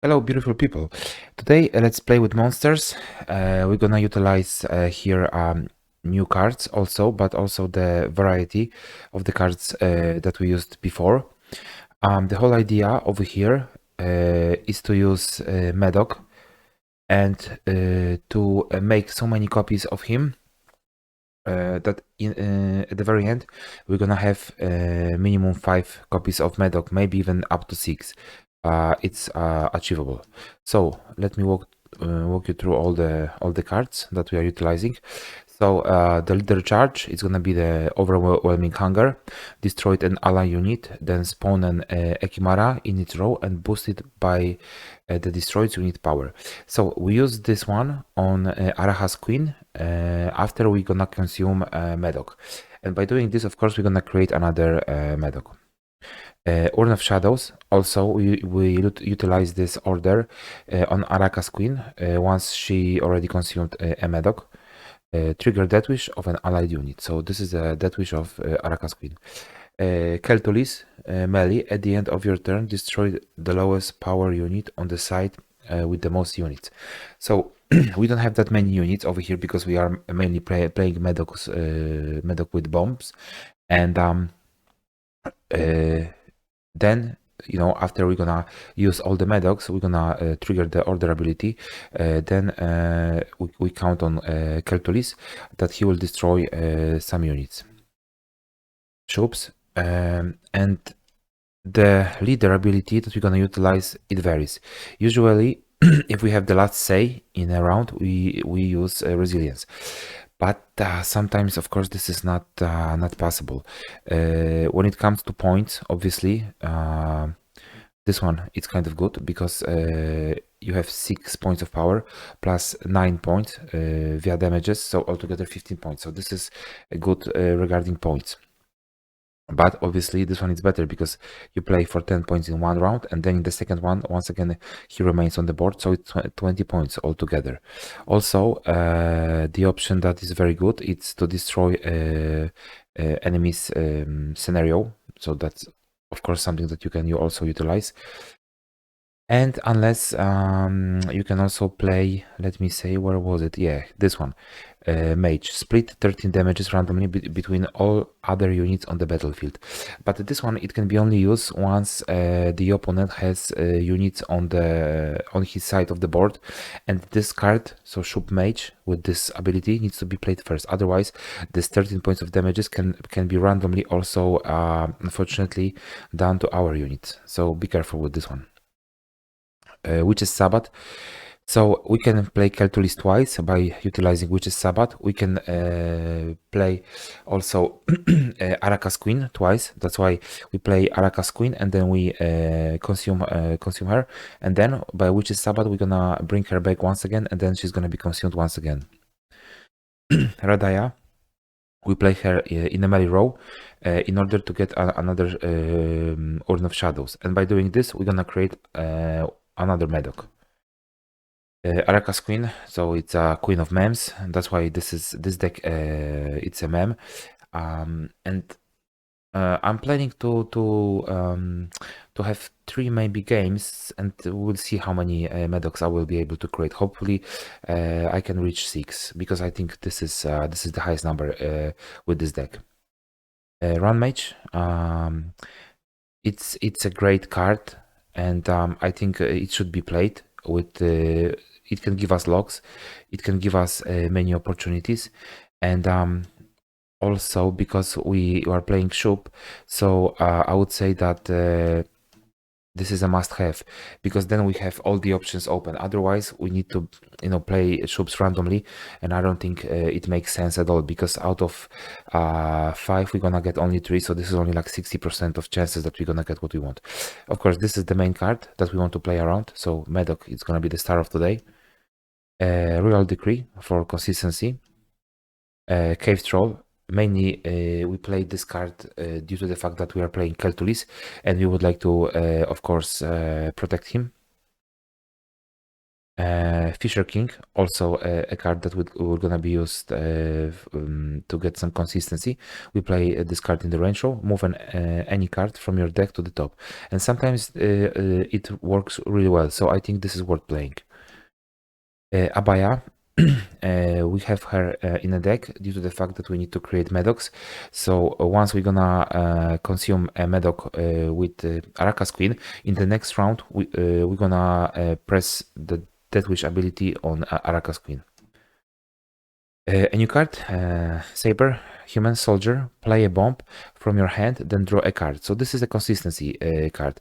Hello, beautiful people. Today, let's play with monsters. We're gonna utilize here new cards also, but also the variety of the cards that we used before. The whole idea over here is to use Madoc and to make so many copies of him that at the very end we're gonna have minimum 5 copies of Madoc, maybe even up to 6. It's achievable. So let me walk you through all the cards that we are utilizing. So the leader charge is gonna be the overwhelming hunger, destroyed an ally unit, then spawn an Ekimara in its row and boost it by the destroyed unit power. So we use this one on Araha's Queen after we're gonna consume Madoc. And by doing this, of course, we're gonna create another Madoc. Urn of Shadows, also we utilize this order on Araka's Queen once she already consumed a Madoc. Trigger Death Wish of an allied unit. So this is a Death Wish of Araka's Queen. Keltolis, melee, at the end of your turn, destroy the lowest power unit on the side with the most units. So we don't have that many units over here because we are mainly playing Madoc with bombs. And then, you know, after we're gonna use all the Madocs, we're gonna trigger the order ability. Then we count on Keltolis that he will destroy some units. Troops, and the leader ability that we're gonna utilize, it varies. Usually, if we have the last say in a round, we use resilience. But sometimes, of course, this is not possible. When it comes to points, obviously, this one it's kind of good because you have 6 points of power plus 9 points via damages, so altogether 15 points. So this is good regarding points. But obviously this one is better because you play for 10 points in one round, and then in the second one, once again, he remains on the board, so it's 20 points altogether. Also, the option that is very good, it's to destroy enemies scenario. So that's, of course, something that you also utilize. And unless you can also play, let me say, where was it? Yeah, this one. Mage, split 13 damages randomly between all other units on the battlefield. But this one, it can be only used once the opponent has units on his side of the board, and this card, so Shub Mage with this ability, needs to be played first. Otherwise, this 13 points of damages can be randomly also, unfortunately, done to our units. So be careful with this one. Witch's Sabbath. So we can play Keltolis twice by utilizing Witch's Sabbath. We can play also Araka's Queen twice. That's why we play Araka's Queen and then we consume her. And then by Witch's Sabbath, we're gonna bring her back once again, and then she's gonna be consumed once again. Radaya, we play her in a melee row in order to get another Urn of Shadows. And by doing this, we're gonna create another Madoc. Araka's Queen, so it's a Queen of Mems, and that's why this deck it's a mem. And I'm planning to have 3 maybe games, and we'll see how many Madocs I will be able to create. Hopefully, I can reach 6 because I think this is the highest number with this deck. Run Mage, it's a great card, and I think it should be played with. It can give us locks, it can give us many opportunities, and also because we are playing Shub, so I would say that this is a must-have, because then we have all the options open. Otherwise, we need to, play Shubs randomly, and I don't think it makes sense at all, because out of 5, we're gonna get only 3, so this is only like 60% of chances that we're gonna get what we want. Of course, this is the main card that we want to play around, so Madoc is gonna be the star of today. Royal Decree for consistency. Cave Troll. Mainly, we play this card due to the fact that we are playing Keltolis, and we would like to, of course, protect him. Fisher King, also a card that we're gonna be used to get some consistency. We play this card in the range row, move any card from your deck to the top, and sometimes it works really well. So I think this is worth playing. Abaya, we have her in a deck due to the fact that we need to create Madocs. So once we're gonna consume a Madoc with Araka's Queen, in the next round we're gonna press the Death Wish ability on Araka's Queen. A new card, Saber, Human Soldier, play a bomb from your hand, then draw a card. So this is a consistency card.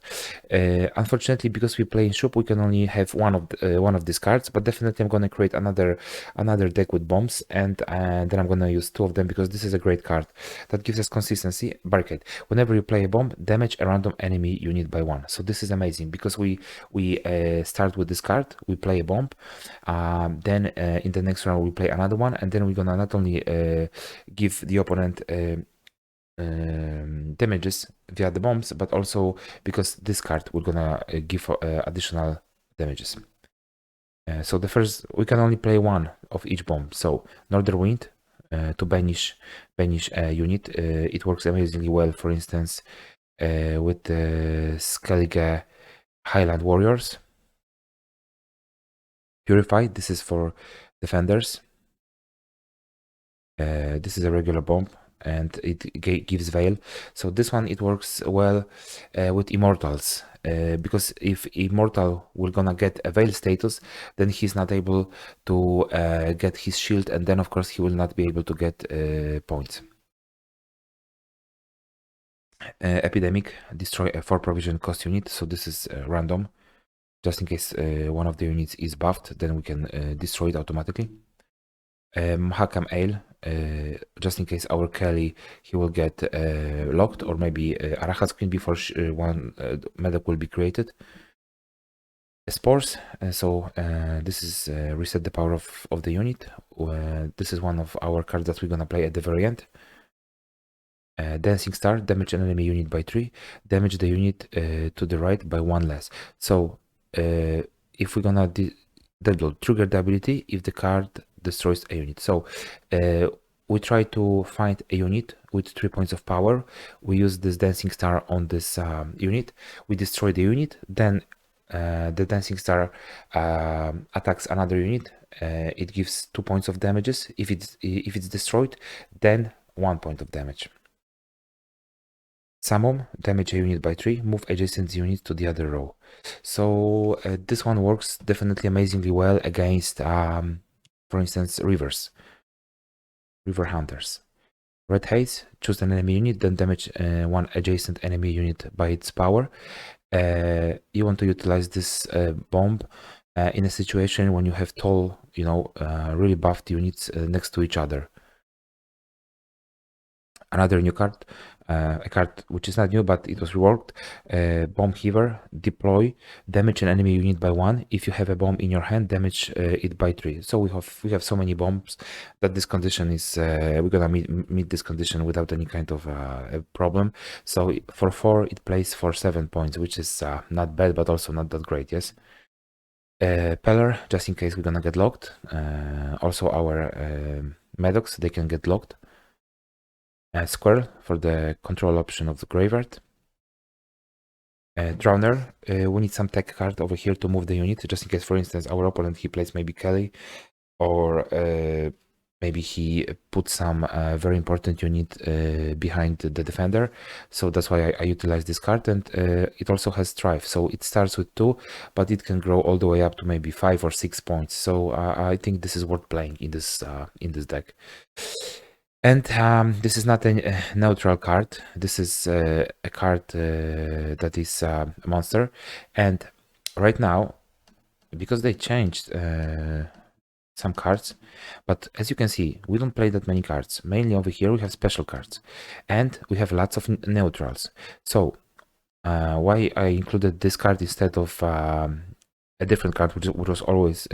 Unfortunately, because we play in shop, we can only have one of these cards. But definitely, I'm gonna create another deck with bombs, and then I'm gonna use two of them because this is a great card that gives us consistency. Barricade. Whenever you play a bomb, damage a random enemy unit by 1. So this is amazing because we start with this card, we play a bomb, then in the next round we play another one, and then we're gonna not only give the opponent damages via the bombs, but also because this card we're gonna give additional damages. So the first, we can only play one of each bomb. So Northern Wind to banish a unit. It works amazingly well, for instance, with the skellige Highland Warriors. Purify, this is for defenders. This is a regular bomb and it gives Veil. So this one, it works well with Immortals, because if Immortal will gonna get a Veil status, then he's not able to get his shield, and then of course he will not be able to get points. Epidemic, destroy a 4 provision cost unit, so this is random. Just in case one of the units is buffed, then we can destroy it automatically. Scoiatael, just in case our Kelly, he will get locked, or maybe Aracha's Queen before one Madoc will be created. Spores, so this is reset the power of the unit. This is one of our cards that we're gonna play at the very end. Dancing Star, damage an enemy unit by 3, damage the unit to the right by 1 less. So if we're gonna trigger the ability if the card destroys a unit. So we try to find a unit with 3 points of power. We use this Dancing Star on this unit. We destroy the unit, then the Dancing Star attacks another unit. It gives 2 points of damages. If it's destroyed, then 1 point of damage. Summon, damage a unit by 3, move adjacent unit to the other row. So this one works definitely amazingly well against, for instance, river hunters. Red Haze, choose an enemy unit, then damage one adjacent enemy unit by its power. You want to utilize this bomb in a situation when you have tall, really buffed units next to each other. Another new card, a card which is not new, but it was reworked. Bomb Heaver, deploy, damage an enemy unit by 1. If you have a bomb in your hand, damage it by 3. So we have so many bombs that this condition is we're gonna meet this condition without any kind of a problem. So for 4, it plays for 7 points, which is not bad, but also not that great. Yes. Peller, just in case we're gonna get locked. Also our Madocs, they can get locked. Squirrel for the control option of the graveyard. Drowner, we need some tech card over here to move the unit, just in case, for instance, our opponent, he plays maybe Kelly, or maybe he puts some very important unit behind the defender. So that's why I utilize this card, and it also has Strife. So it starts with 2, but it can grow all the way up to maybe 5 or 6 points. So I think this is worth playing in this deck. And this is not a neutral card. This is a card that is a monster. And right now, because they changed some cards, but as you can see, we don't play that many cards. Mainly over here, we have special cards. And we have lots of neutrals. So why I included this card instead of a different card, which was always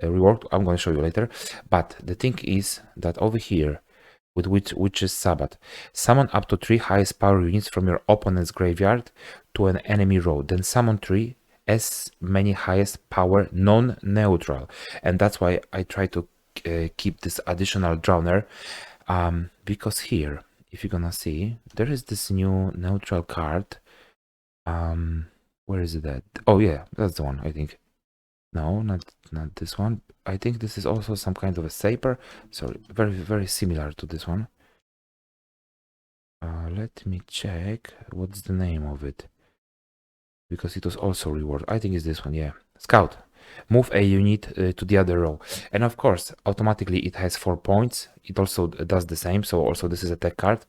reworked, I'm going to show you later. But the thing is that over here, with which is Sabbath, summon up to 3 highest power units from your opponent's graveyard to an enemy row, then summon 3 as many highest power non-neutral, and that's why I try to keep this additional drowner, because here, if you're gonna see, there is this new neutral card. Where is it at? Oh yeah, that's the one, I think. No, not this one. I think this is also some kind of a saber. Sorry, very similar to this one. Let me check what's the name of it, because it was also reward. I think it's this one, yeah. Scout. Move a unit to the other row, and of course automatically it has 4 points. It also does the same, so also this is a tech card,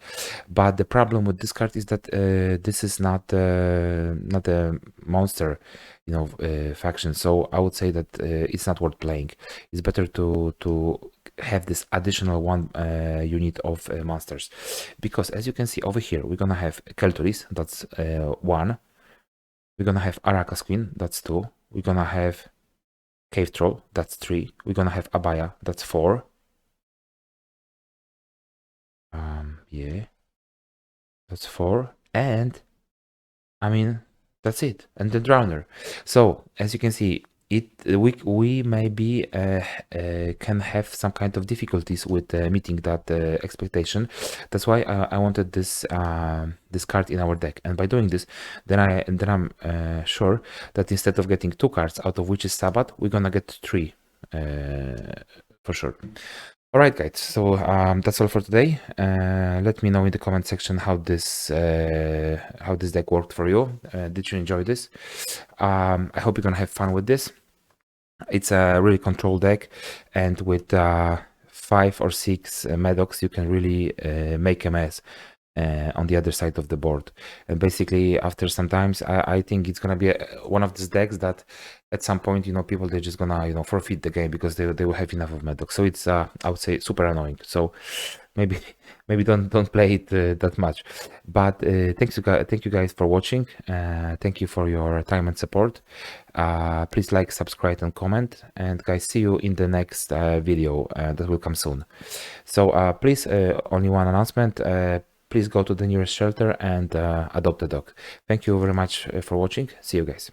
but the problem with this card is that this is not a monster, you know, faction, so I would say that it's not worth playing. It's better to have this additional one unit of monsters, because as you can see over here, we're gonna have Kelturis, that's 1. We're gonna have Araka's Queen, that's 2. We're gonna have Cave Troll, that's 3. We're gonna have Abaya, that's 4. Yeah, that's 4. And I mean, that's it. And the Drowner. So as you can see, we maybe can have some kind of difficulties with meeting that expectation. That's why I wanted this this card in our deck, and by doing this, then I'm sure that instead of getting 2 cards, out of which is Sabbath, we're gonna get 3 for sure. All right, guys. So that's all for today. Let me know in the comment section how this deck worked for you. Did you enjoy this? I hope you're gonna have fun with this. It's a really controlled deck, and with 5 or 6 Madocs, you can really make a mess on the other side of the board. And basically, after some times, I think it's gonna be one of these decks that at some point, you know, people, they're just gonna, you know, forfeit the game because they will have enough of Madoc. So it's I would say super annoying. So maybe don't play it that much. But thank you guys for watching. Thank you for your time and support. Please like, subscribe, and comment. And guys, see you in the next video that will come soon. So please, only one announcement. Please go to the nearest shelter and adopt a dog. Thank you very much for watching. See you guys.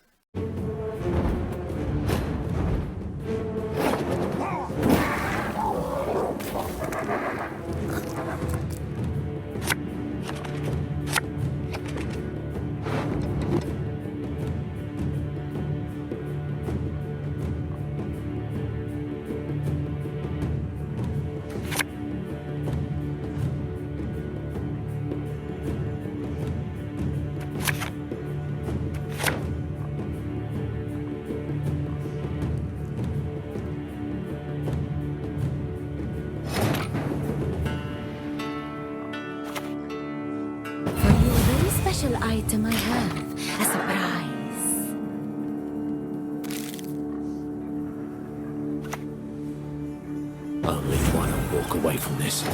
Special item I have, a surprise. Only one will walk away from this.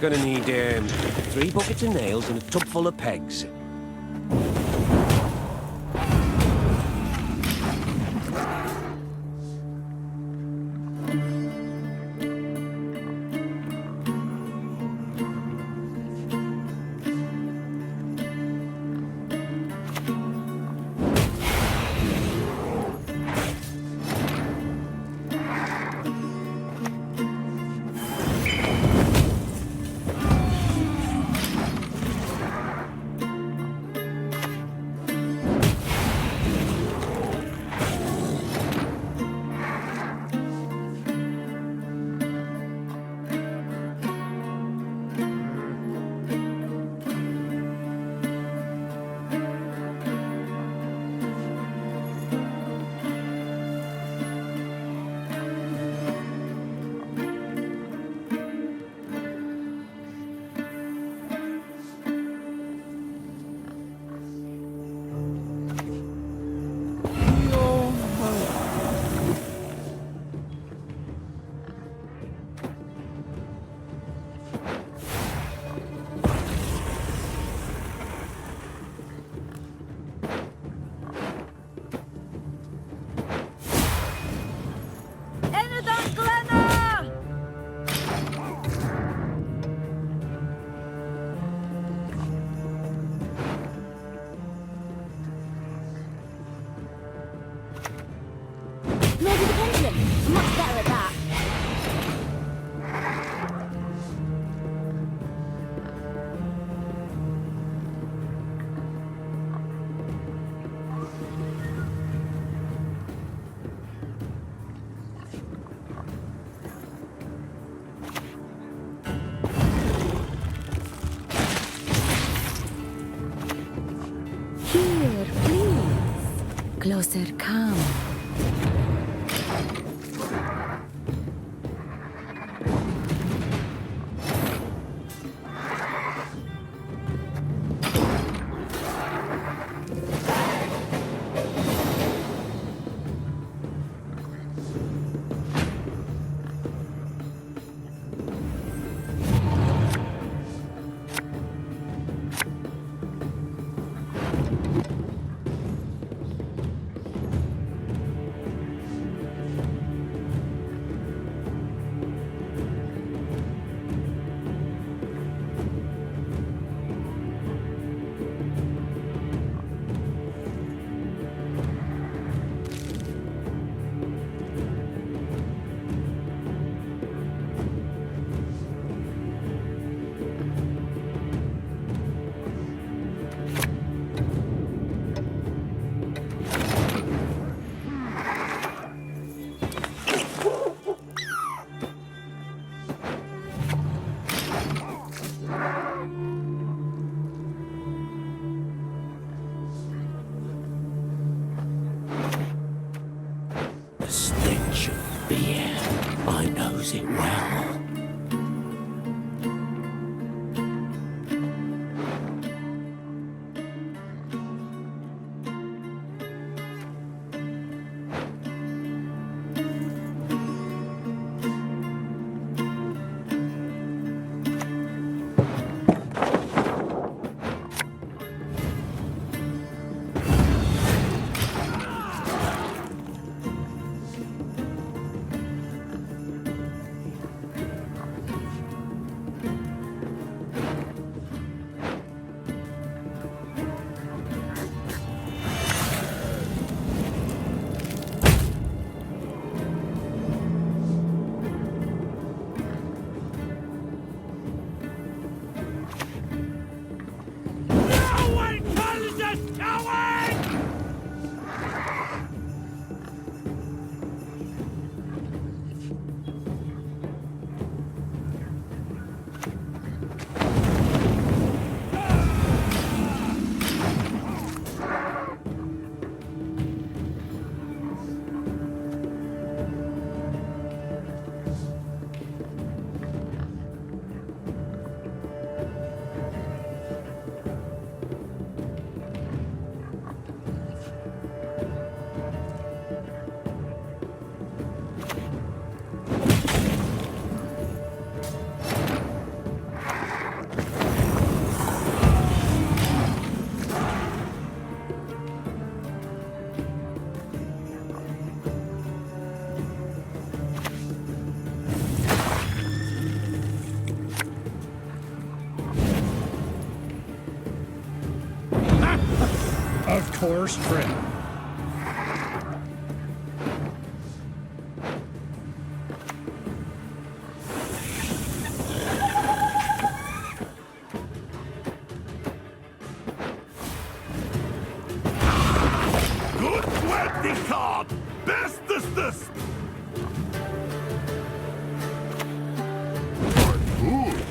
Gonna need 3 buckets of nails and a tub full of pegs. Closer come. The stench of beer. I knows it well. Of course, Fred. Good GWENT card! Bestestest! Good.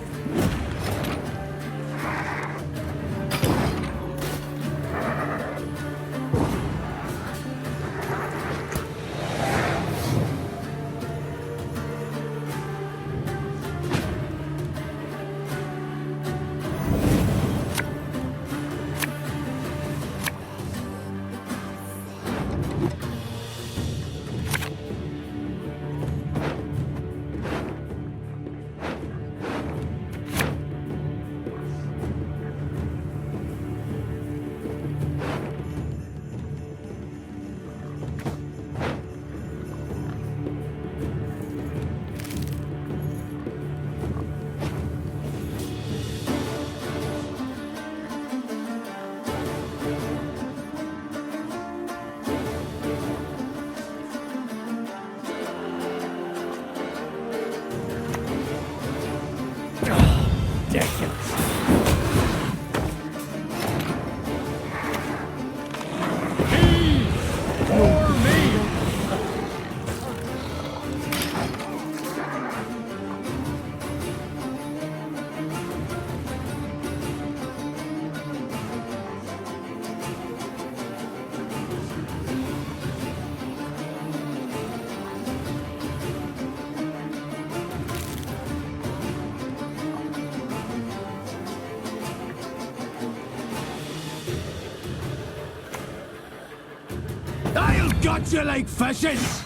I'll gut you like fishes!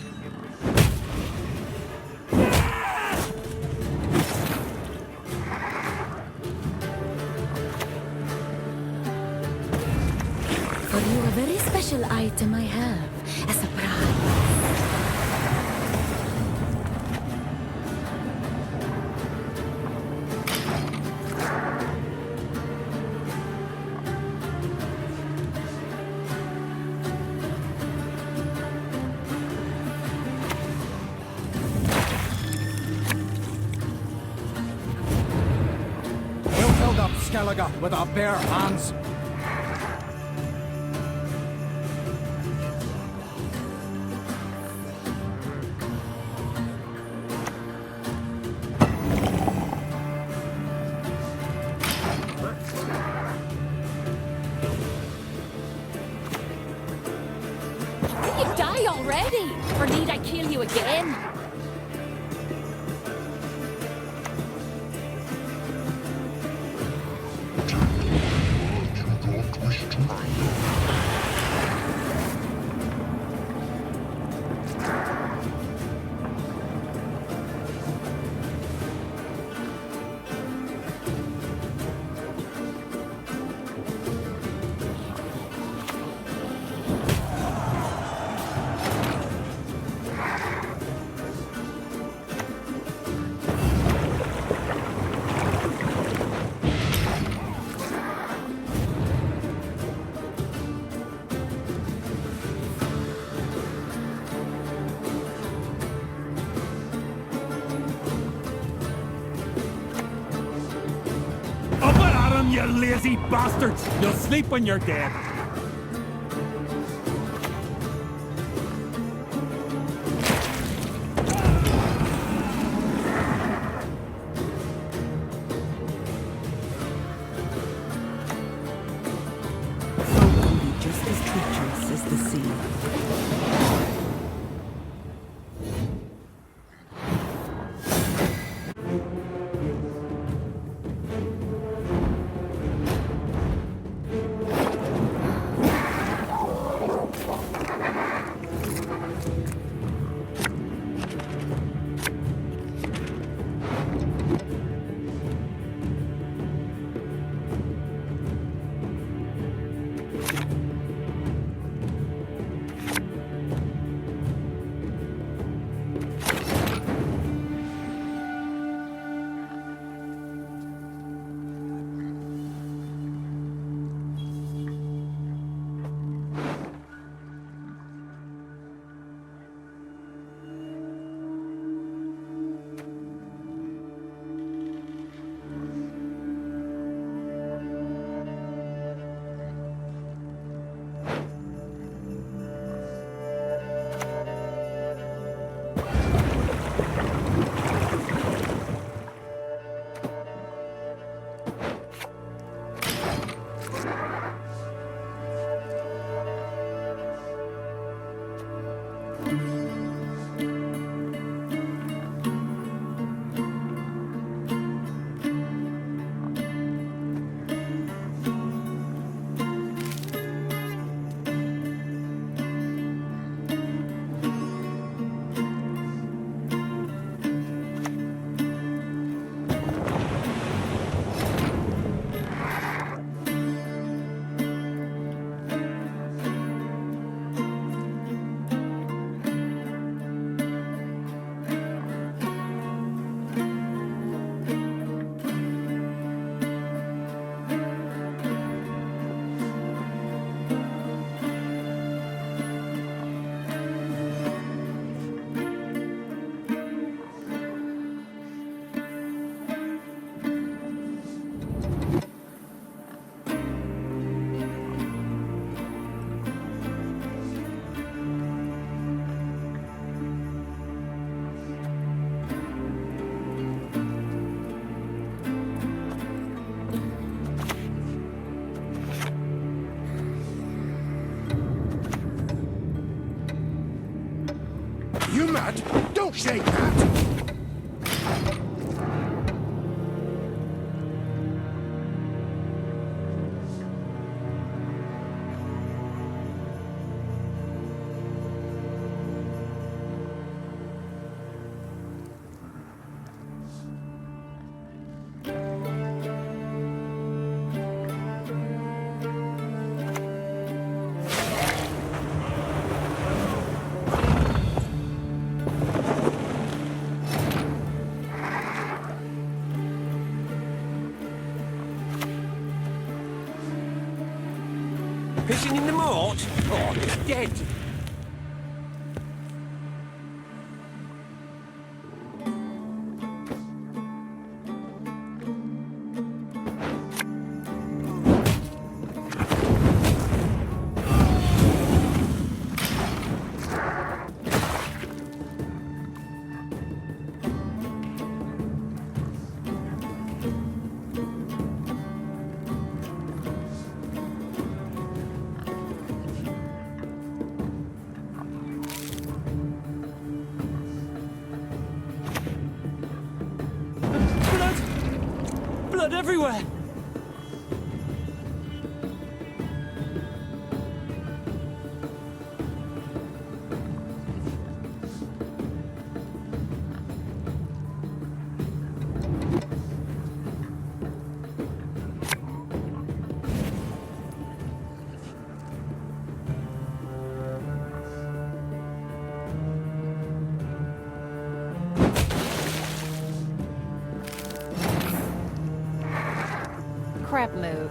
For you, a very special item I have. A surprise. We'll build up Skellige with our bare hands. Will you die already? Or need I kill you again? Up and at 'em, you lazy bastards! You'll sleep when you're dead. Folk can be just as treacherous as the sea. You mad? Don't shake that! What? Oh, it's dead. Blood everywhere! Crap move.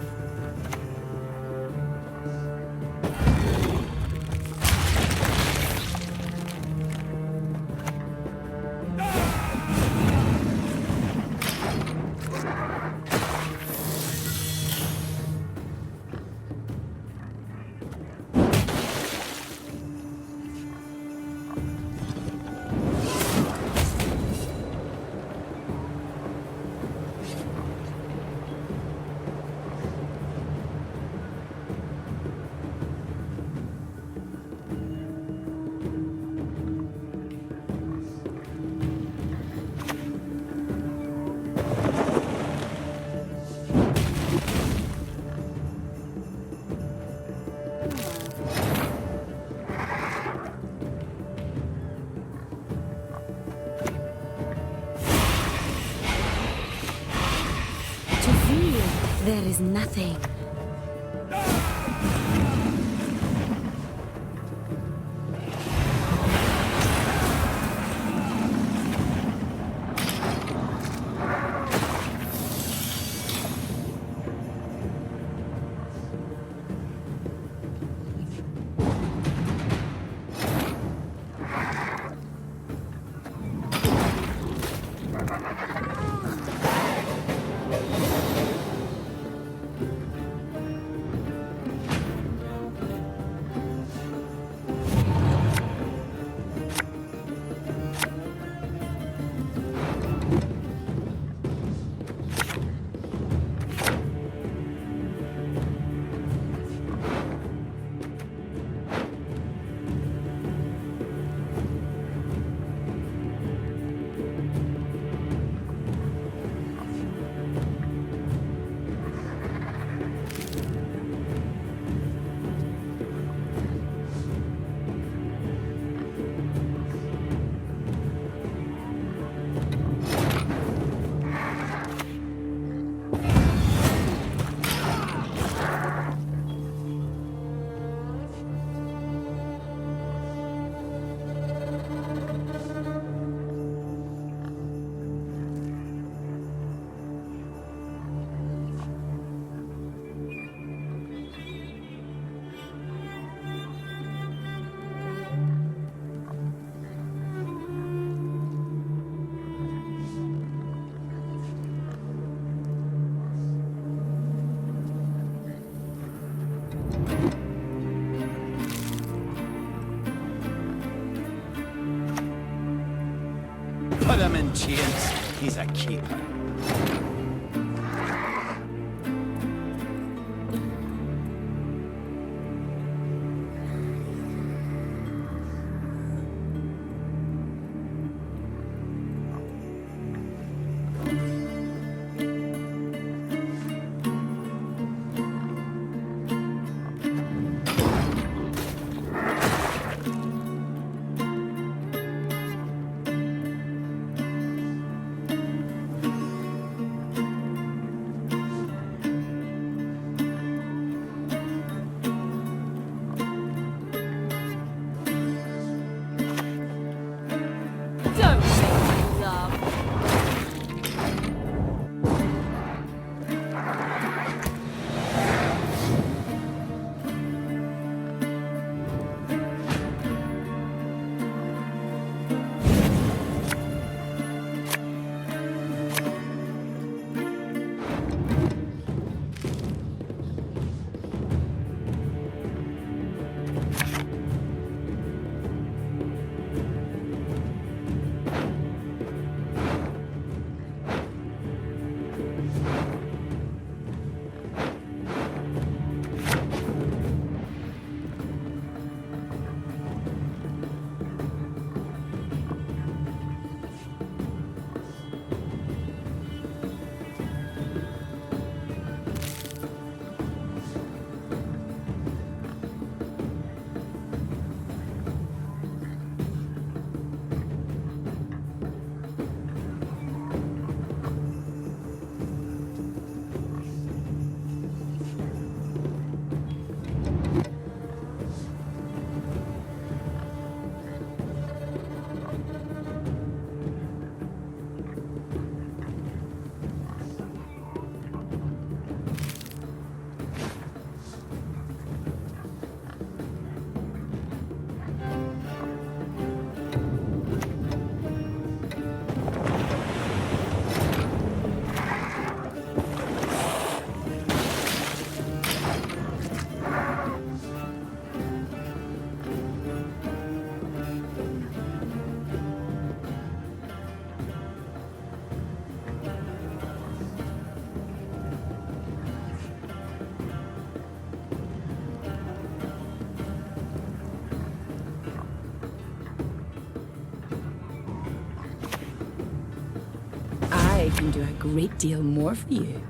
To feel, there is nothing. Put him in chains. He's a keeper. I can do a great deal more for you.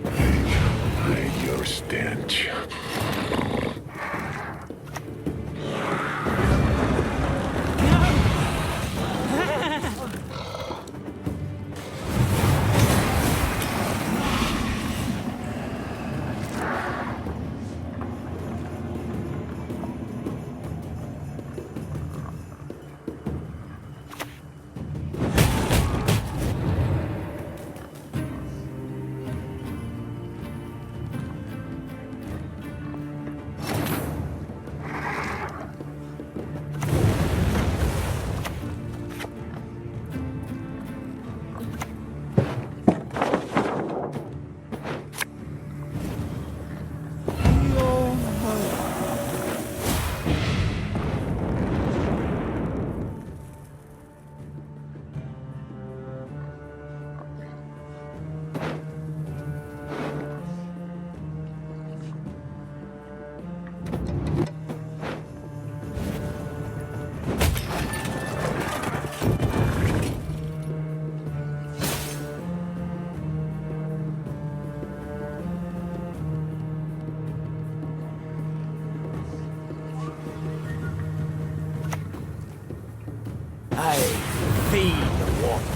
Hide your stench. I feed the water.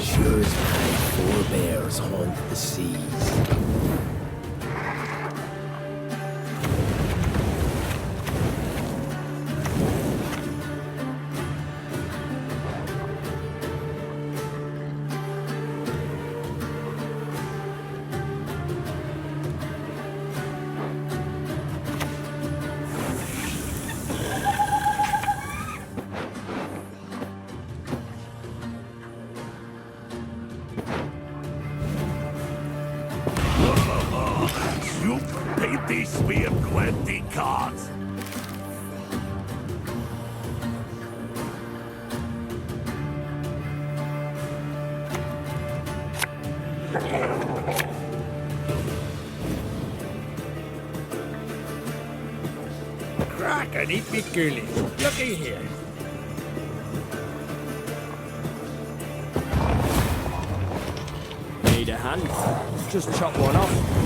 Sure as my forebears haunt the seas. You paid these with GWENT cards. Crack and eat me girly. Looky here. Need a hand? Just chop one off.